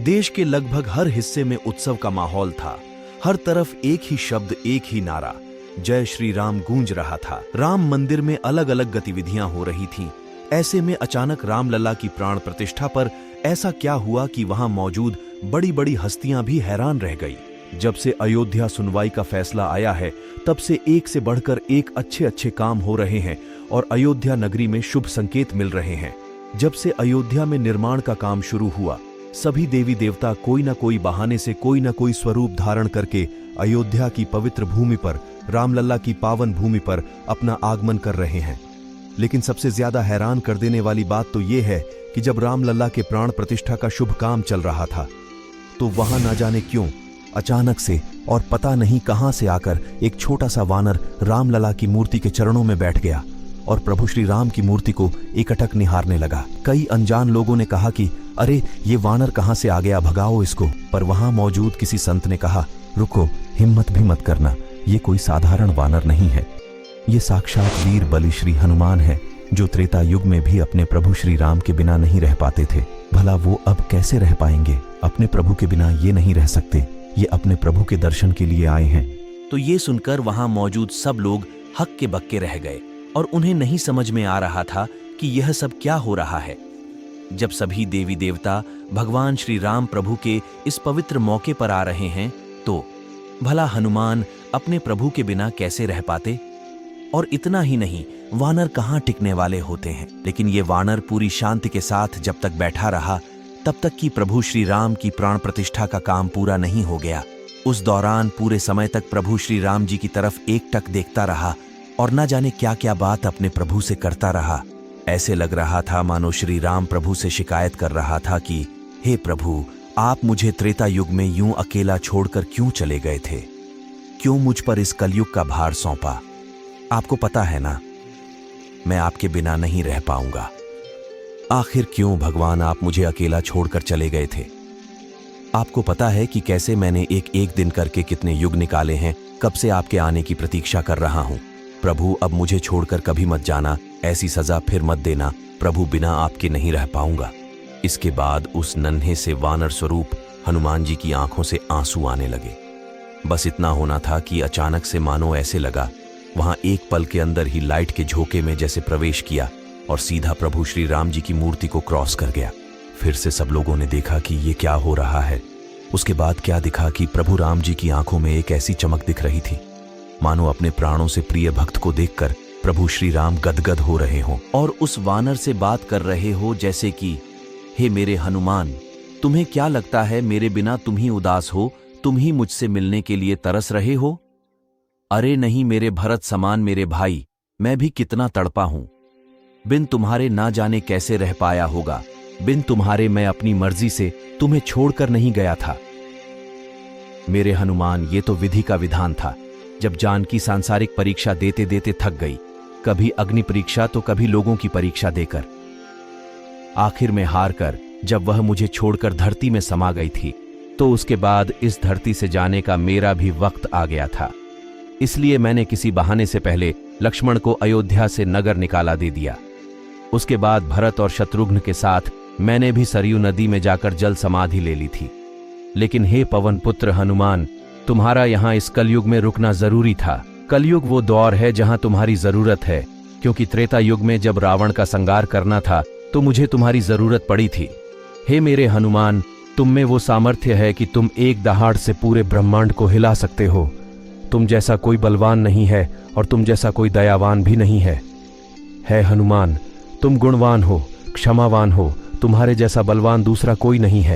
देश के लगभग हर हिस्से में उत्सव का माहौल था। हर तरफ एक ही शब्द, एक ही नारा, जय श्री राम गूंज रहा था। राम मंदिर में अलग अलग गतिविधियां हो रही थीं। ऐसे में अचानक रामलला की प्राण प्रतिष्ठा पर ऐसा क्या हुआ कि वहां मौजूद बड़ी बड़ी हस्तियां भी हैरान रह गई। जब से अयोध्या सुनवाई का फैसला आया है, तब से एक से बढ़कर एक अच्छे अच्छे काम हो रहे हैं और अयोध्या नगरी में शुभ संकेत मिल रहे हैं। जब से अयोध्या में निर्माण का काम शुरू हुआ, सभी देवी देवता कोई न कोई बहाने से कोई न कोई स्वरूप धारण करके अयोध्या की पवित्र भूमि पर, रामलला की पावन भूमि पर अपना आगमन कर रहे हैं। लेकिन सबसे ज्यादा हैरान कर देने वाली बात तो यह है कि जब रामलला के प्राण प्रतिष्ठा का शुभ काम चल रहा था, तो वहां ना जाने क्यों अचानक से और पता नहीं कहां से आकर एक छोटा सा वानर रामलला की मूर्ति के चरणों में बैठ गया और प्रभु श्री राम की मूर्ति को एकटक निहारने लगा। कई अनजान लोगों ने कहा कि अरे ये वानर कहां से आ गया, भगाओ इसको। पर वहां मौजूद किसी संत ने कहा, रुको, हिम्मत भी मत करना, ये कोई साधारण वानर नहीं है। ये साक्षात वीर बलि श्री हनुमान है, जो त्रेता युग में भी अपने प्रभु श्री राम के बिना नहीं रह पाते थे। भला वो अब कैसे रह पाएंगे? अपने प्रभु के बिना ये नहीं रह सकते। ये अपने प्रभु के दर्शन के लिए आए हैं। तो ये सुनकर वहां मौजूद सब लोग हक्के बक्के रह गए और उन्हें नहीं समझ में आ रहा था कि यह सब क्या हो रहा है। जब सभी देवी देवता भगवान श्री राम प्रभु के इस पवित्र मौके पर आ रहे हैं, तो भला हनुमान अपने प्रभु के बिना कैसे रह पाते? और इतना ही नहीं, वानर कहाँ टिकने वाले होते हैं। लेकिन ये वानर पूरी शांति के साथ जब तक बैठा रहा, तब तक कि प्रभु श्री राम की प्राण प्रतिष्ठा का काम पूरा नहीं हो गया। उस दौरान पूरे समय तक प्रभु श्री राम जी की तरफ एकटक देखता रहा और न जाने क्या क्या बात अपने प्रभु से करता रहा। ऐसे लग रहा था मानो श्री राम प्रभु से शिकायत कर रहा था कि हे प्रभु, आप मुझे त्रेता युग में यूं अकेला छोड़कर क्यों चले गए थे? क्यों मुझ पर इस कलयुग का भार सौंपा? आपको पता है ना, मैं आपके बिना नहीं रह पाऊंगा। आखिर क्यों भगवान आप मुझे अकेला छोड़कर चले गए थे? आपको पता है कि कैसे मैंने एक एक दिन करके कितने युग निकाले हैं, कब से आपके आने की प्रतीक्षा कर रहा हूं। प्रभु, अब मुझे छोड़कर कभी मत जाना, ऐसी सजा फिर मत देना। प्रभु, बिना आपके नहीं रह पाऊंगा। इसके बाद उस नन्हे से वानर स्वरूप हनुमान जी की आंखों से आंसू आने लगे। बस इतना होना था कि अचानक से मानो ऐसे लगा वहां एक पल के अंदर ही लाइट के झोंके में जैसे प्रवेश किया और सीधा प्रभु श्री राम जी की मूर्ति को क्रॉस कर गया। फिर से सब लोगों ने देखा कि ये क्या हो रहा है। उसके बाद क्या दिखा कि प्रभु राम जी की आंखों में एक ऐसी चमक दिख रही थी, मानो अपने प्राणों से प्रिय भक्त को देखकर प्रभु श्री राम गदगद हो रहे हों और उस वानर से बात कर रहे हो जैसे कि हे मेरे हनुमान, तुम्हें क्या लगता है मेरे बिना तुम ही उदास हो, तुम ही मुझसे मिलने के लिए तरस रहे हो? अरे नहीं मेरे भरत समान मेरे भाई, मैं भी कितना तड़पा हूं। बिन तुम्हारे ना जाने कैसे रह पाया होगा। बिन तुम्हारे मैं अपनी मर्जी से तुम्हें छोड़कर नहीं गया था। मेरे हनुमान, ये तो विधि का विधान था। जब जानकी सांसारिक परीक्षा देते देते थक गई, कभी अग्नि परीक्षा तो कभी लोगों की परीक्षा देकर, आखिर में हार कर जब वह मुझे छोड़कर धरती में समा गई थी, तो उसके बाद इस धरती से जाने का मेरा भी वक्त आ गया था। इसलिए मैंने किसी बहाने से पहले लक्ष्मण को अयोध्या से नगर निकाला दे दिया। उसके बाद भरत और शत्रुघ्न के साथ मैंने भी सरयू नदी में जाकर जल समाधि ले ली थी। लेकिन हे पवन पुत्र हनुमान, तुम्हारा यहां इस कलयुग में रुकना जरूरी था। कलयुग वो दौर है जहां तुम्हारी जरूरत है, क्योंकि त्रेता युग में जब रावण का संहार करना था तो मुझे तुम्हारी जरूरत पड़ी थी। हे मेरे हनुमान, तुम में वो सामर्थ्य है कि तुम एक दहाड़ से पूरे ब्रह्मांड को हिला सकते हो। तुम जैसा कोई बलवान नहीं है और तुम जैसा कोई दयावान भी नहीं है। हनुमान, तुम गुणवान हो, क्षमावान हो, तुम्हारे जैसा बलवान दूसरा कोई नहीं है।